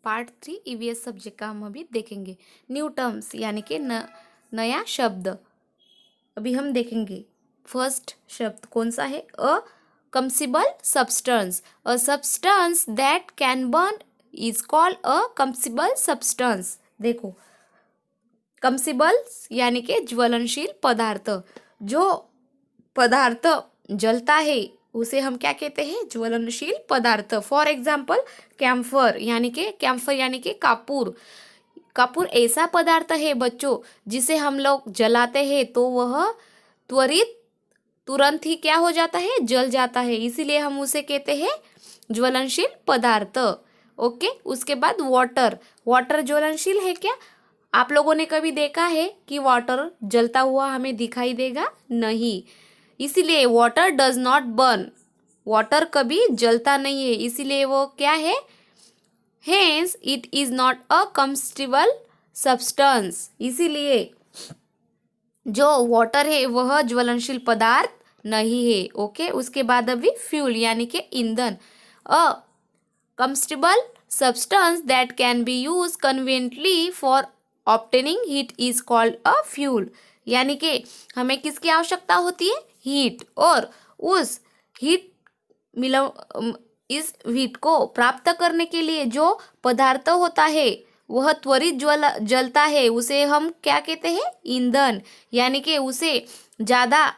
Part 3 EVS subject का हम अभी देखेंगे। न्यू टर्म्स यानी कि नया शब्द अभी हम देखेंगे। फर्स्ट शब्द कौन सा है? A combustible substance. A substance that can burn is called a combustible substance. देखो, कंसिबल यानी कि ज्वलनशील पदार्थ। जो पदार्थ जलता है उसे हम क्या कहते हैं? ज्वलनशील पदार्थ। फॉर एग्जाम्पल कैम्फर यानी कि कापूर। कापूर ऐसा पदार्थ है बच्चों जिसे हम लोग जलाते हैं तो वह तुरंत ही क्या हो जाता है? जल जाता है, इसीलिए हम उसे कहते हैं ज्वलनशील पदार्थ। ओके, उसके बाद वाटर। वाटर ज्वलनशील है क्या? आप लोगों ने कभी देखा है कि वाटर जलता हुआ हमें दिखाई देगा? नहीं, इसीलिए water does not burn. Water कभी जलता नहीं है, इसीलिए वो क्या है? Hence it is not a combustible substance. इसीलिए जो वाटर है वह ज्वलनशील पदार्थ नहीं है। ओके, उसके बाद अभी फ्यूल यानी कि ईंधन। A combustible substance that can be use conveniently for obtaining heat is called a fuel. यानी कि हमें किसकी आवश्यकता होती है? हीट। और उस हीट मिल इस हीट को प्राप्त करने के लिए जो पदार्थ होता है वह त्वरित जलता है, उसे हम क्या कहते हैं? ईंधन। यानी कि उसे ज़्यादा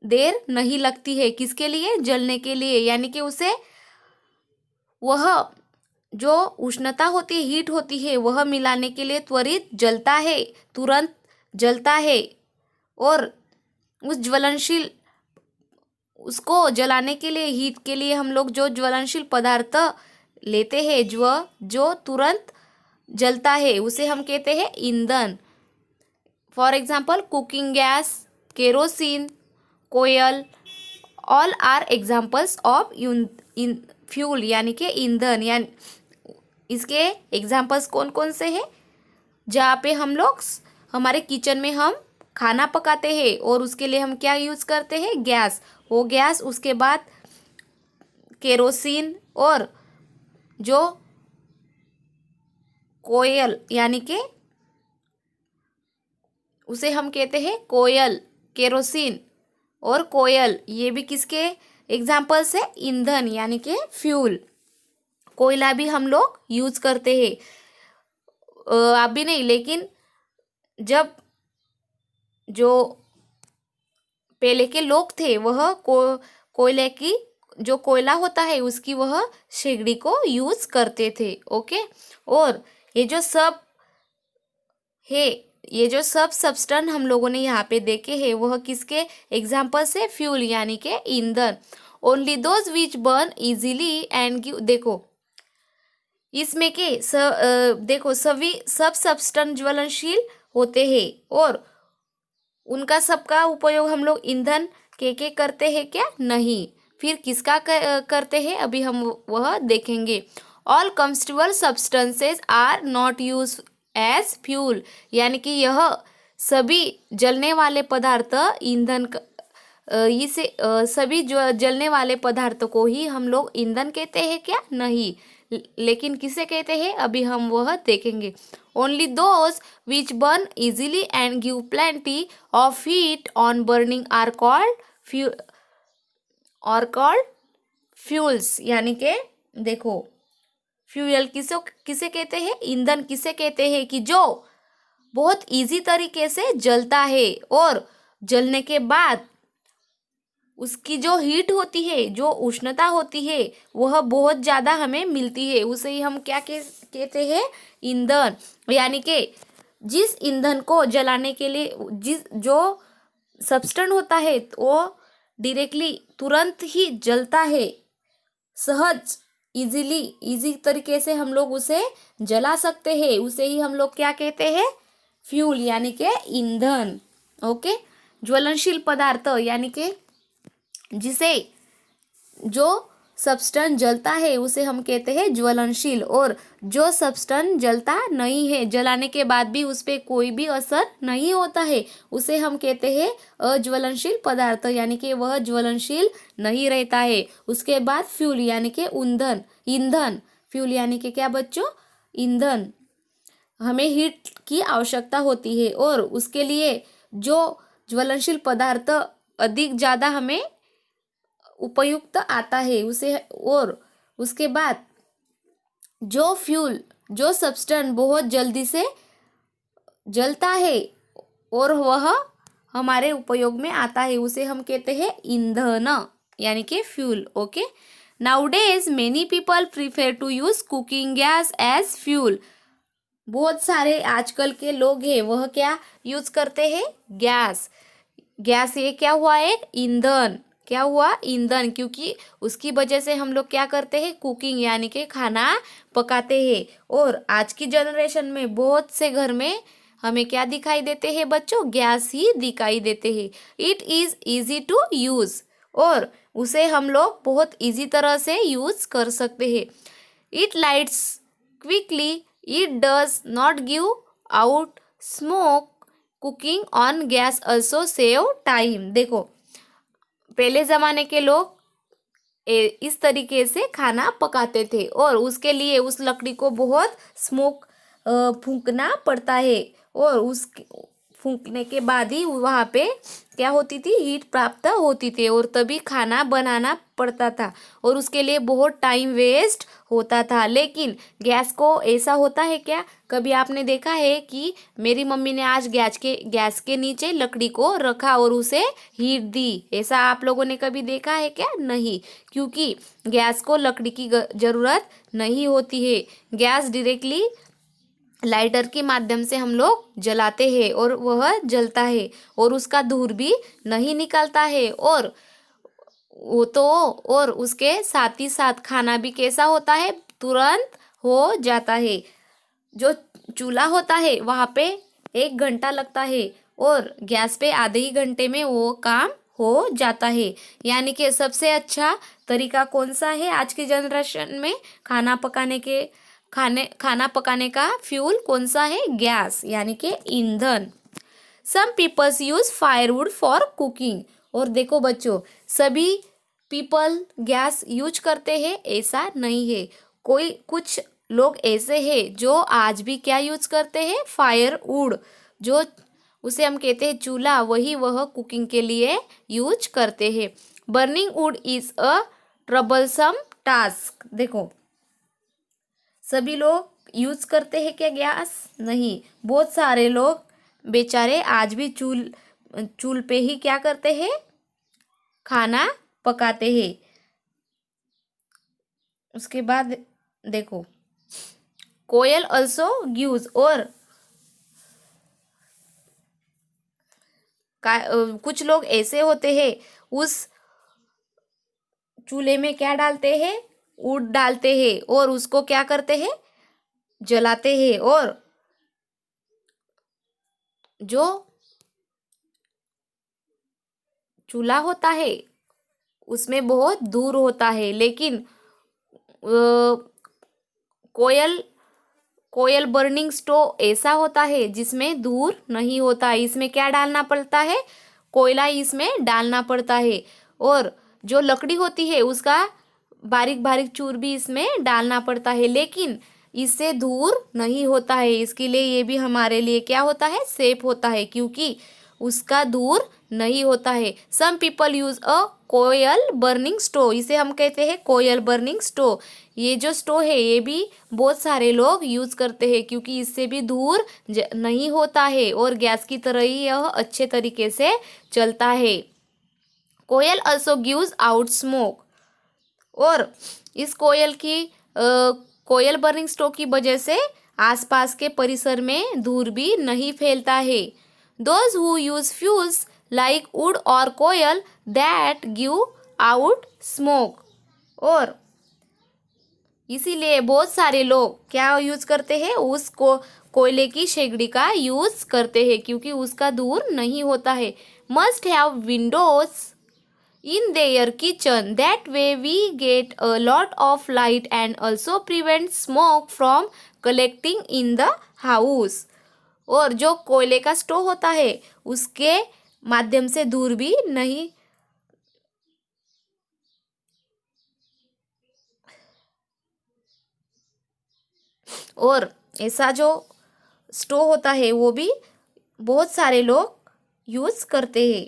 देर नहीं लगती है किसके लिए? जलने के लिए। यानी कि उसे वह जो उष्णता होती है, हीट होती है, वह मिलाने के लिए त्वरित जलता है, तुरंत जलता है। और उस ज्वलनशील उसको जलाने के लिए, हीट के लिए हम लोग जो ज्वलनशील पदार्थ लेते हैं जो तुरंत जलता है उसे हम कहते हैं ईंधन। For example cooking gas, kerosene, coal, all are examples of fuel यानी कि ईंधन। यानी इसके एग्जाम्पल्स कौन कौन से हैं? जहाँ पे हम लोग हमारे किचन में हम खाना पकाते हैं और उसके लिए हम क्या यूज़ करते हैं? गैस। वो गैस, उसके बाद केरोसिन और जो कोयल यानी कि उसे हम कहते हैं कोयल, केरोसिन और कोयल, ये भी किसके एग्जाम्पल्स है? ईंधन यानी कि फ्यूल। कोयला भी हम लोग यूज करते हैं, अभी नहीं, लेकिन जब जो पहले के लोग थे वह कोयले की जो कोयला होता है उसकी वह शेगड़ी को यूज करते थे। ओके, और ये जो सब है, ये जो सब सब्सटेंस हम लोगों ने यहाँ पे देखे हैं वह किसके एग्जाम्पल्स है? फ्यूल यानी के ईंधन। Only those which burn easily and give. देखो इसमें के देखो सब सब्सटेंस ज्वलनशील होते हैं और उनका सबका उपयोग हम लोग ईंधन के करते हैं क्या? नहीं। फिर किसका करते हैं अभी हम वह देखेंगे। All combustible substances are not use as fuel. यानी कि यह सभी जलने वाले पदार्थ इसे सभी जो जलने वाले पदार्थ को ही हम लोग ईंधन कहते हैं क्या? नहीं, लेकिन किसे कहते हैं अभी हम वह देखेंगे। Only those which burn easily and give plenty of heat on burning are called fuels. यानी के देखो, फ्यूल किसे किसे कहते हैं? ईंधन किसे कहते हैं? कि जो बहुत इजी तरीके से जलता है और जलने के बाद उसकी जो हीट होती है, जो उष्णता होती है, वह बहुत ज़्यादा हमें मिलती है, उसे ही हम क्या कहते हैं? ईंधन। यानी कि जिस ईंधन को जलाने के लिए जो सब्सटेंस होता है वो डायरेक्टली तुरंत ही जलता है, सहज इजी तरीके से हम लोग उसे जला सकते हैं, उसे ही हम लोग क्या कहते हैं? फ्यूल यानी कि ईंधन। ओके, ज्वलनशील पदार्थ यानी कि जिसे जो सब्सटेंस जलता है उसे हम कहते हैं ज्वलनशील, और जो सब्सटेंस जलता नहीं है, जलाने के बाद भी उस पर कोई भी असर नहीं होता है, उसे हम कहते हैं अज्वलनशील पदार्थ। यानी कि वह ज्वलनशील नहीं रहता है। उसके बाद फ्यूल यानी कि ईंधन। ईंधन फ्यूल यानी कि क्या बच्चों? ईंधन, हमें हीट की आवश्यकता होती है और उसके लिए जो ज्वलनशील पदार्थ अधिक ज़्यादा हमें उपयुक्त आता है उसे, और उसके बाद जो फ्यूल, जो सब्सटेंस बहुत जल्दी से जलता है और वह हमारे उपयोग में आता है उसे हम कहते हैं ईंधन, यानी कि fuel. Okay, nowadays many people prefer to use cooking gas as fuel. बहुत सारे आजकल के लोग हैं वह क्या यूज करते हैं, गैस। गैस ये क्या हुआ, एक ईंधन, क्या हुआ, ईंधन, क्योंकि उसकी वजह से हम लोग क्या करते हैं, कुकिंग यानी कि खाना पकाते हैं। और आज की जनरेशन में बहुत से घर में हमें क्या दिखाई देते हैं बच्चों, गैस ही दिखाई देते हैं। It is easy to use, और उसे हम लोग बहुत इजी तरह से यूज कर सकते हैं। It lights quickly, it does not give out smoke, cooking on gas also save time. देखो, पहले ज़माने के लोग इस तरीके से खाना पकाते थे और उसके लिए उस लकड़ी को बहुत स्मोक फूंकना पड़ता है, और उस फूंकने के बाद ही वहाँ पे क्या होती थी, हीट प्राप्त होती थी, और तभी खाना बनाना पड़ता था, और उसके लिए बहुत टाइम वेस्ट होता था। लेकिन गैस को ऐसा होता है क्या, कभी आपने देखा है कि मेरी मम्मी ने आज गैस के नीचे लकड़ी को रखा और उसे हीट दी, ऐसा आप लोगों ने कभी देखा है क्या, नहीं, क्योंकि गैस को लकड़ी की ज़रूरत नहीं होती है। गैस डायरेक्टली लाइटर के माध्यम से हम लोग जलाते हैं और वह जलता है, और उसका धूर भी नहीं निकलता है, और वो तो, और उसके साथ ही साथ खाना भी कैसा होता है, तुरंत हो जाता है। जो चूल्हा होता है वहाँ पे 1 घंटा लगता है, और गैस पे आधे ही घंटे में वो काम हो जाता है। यानी कि सबसे अच्छा तरीका कौन सा है आज की जनरेशन में खाना पकाने का फ्यूल कौन सा है, गैस, यानी कि ईंधन। Some peoples use firewood for cooking. और देखो बच्चों, सभी पीपल गैस यूज करते हैं ऐसा नहीं है, कोई कुछ लोग ऐसे हैं जो आज भी क्या यूज करते हैं, फायरवुड, जो उसे हम कहते हैं चूल्हा, वह कुकिंग के लिए यूज करते हैं। Burning would is a troublesome task. देखो, सभी लोग यूज करते हैं क्या गैस, नहीं, बहुत सारे लोग बेचारे आज भी चूल पे ही क्या करते हैं, खाना पकाते हैं। उसके बाद देखो, कोयल ऑल्सो गिव्स, और कुछ लोग ऐसे होते हैं उस चूल्हे में क्या डालते हैं, ऊड डालते हैं, और उसको क्या करते हैं, जलाते हैं, और जो चूल्हा होता है उसमें बहुत दूर होता है, लेकिन कोयल कोयल बर्निंग स्टोव ऐसा होता है जिसमें दूर नहीं होता है। इसमें क्या डालना पड़ता है, कोयला इसमें डालना पड़ता है, और जो लकड़ी होती है उसका बारीक बारीक चूर भी इसमें डालना पड़ता है, लेकिन इससे दूर नहीं होता है। इसके लिए ये भी हमारे लिए क्या होता है, सेफ होता है, क्योंकि उसका दूर नहीं होता है। Some people use a coal burning stove, इसे हम कहते हैं कोयल बर्निंग स्टोव। ये जो स्टोव है ये भी बहुत सारे लोग यूज करते हैं, क्योंकि इससे भी दूर नहीं होता है, और गैस की तरह ही यह अच्छे तरीके से चलता है। कोयल ऑल्सो गिव्स आउट स्मोक, और इस कोयल बर्निंग स्टोव की वजह से आसपास के परिसर में धूल भी नहीं फैलता है। Those who use fuels like would और कोयल दैट गिव आउट स्मोक, और इसीलिए बहुत सारे लोग क्या यूज करते हैं, उसको कोयले की शेगड़ी का यूज करते हैं, क्योंकि उसका धूल नहीं होता है। Must have Windows in their kitchen, that way we get a lot of light and also prevent smoke from collecting in the house। और जो कोयले का स्टोव होता है उसके माध्यम से दूर भी नहीं और ऐसा जो स्टोव होता है वो भी बहुत सारे लोग यूज़ करते हैं।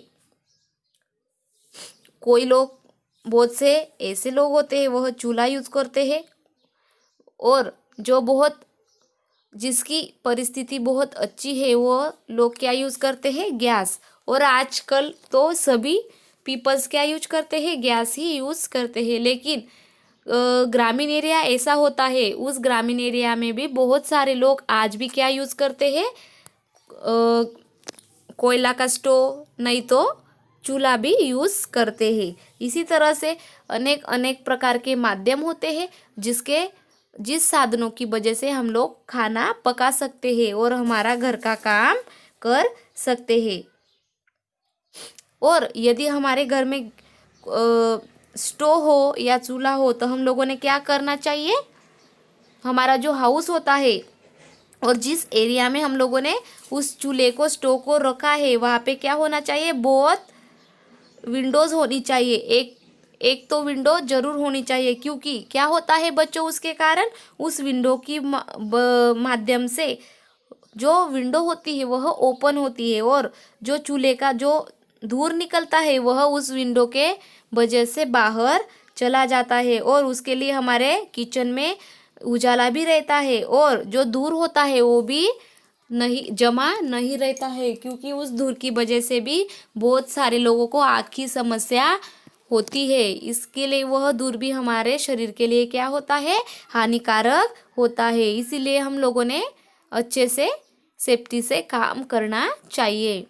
कोई लोग, बहुत से ऐसे लोग होते हैं वह चूल्हा यूज़ करते हैं, और जो बहुत, जिसकी परिस्थिति बहुत अच्छी है वो लोग क्या यूज़ करते हैं, गैस। और आजकल तो सभी पीपल्स क्या यूज करते हैं, गैस ही यूज़ करते हैं। लेकिन ग्रामीण एरिया ऐसा होता है, उस ग्रामीण एरिया में भी बहुत सारे लोग आज भी क्या यूज़ करते हैं, कोयला का स्टोव, नहीं तो चूल्हा भी यूज़ करते हैं। इसी तरह से अनेक अनेक प्रकार के माध्यम होते हैं जिस साधनों की वजह से हम लोग खाना पका सकते हैं और हमारा घर का काम कर सकते हैं। और यदि हमारे घर में स्टोव हो या चूल्हा हो तो हम लोगों ने क्या करना चाहिए, हमारा जो हाउस होता है और जिस एरिया में हम लोगों ने उस चूल्हे को, स्टोव को रखा है, वहाँ पे क्या होना चाहिए, बहुत विंडोज़ होनी चाहिए। एक तो विंडो जरूर होनी चाहिए, क्योंकि क्या होता है बच्चों, उसके कारण उस विंडो की माध्यम से जो विंडो होती है वह ओपन होती है, और जो चूल्हे का जो धूर निकलता है वह उस विंडो के वजह से बाहर चला जाता है, और उसके लिए हमारे किचन में उजाला भी रहता है, और जो धूर होता है वो भी नहीं जमा नहीं रहता है, क्योंकि उस धूर की वजह से भी बहुत सारे लोगों को आँख की समस्या होती है। इसके लिए वह धूर भी हमारे शरीर के लिए क्या होता है, हानिकारक होता है। इसीलिए हम लोगों ने अच्छे से सेफ्टी से काम करना चाहिए।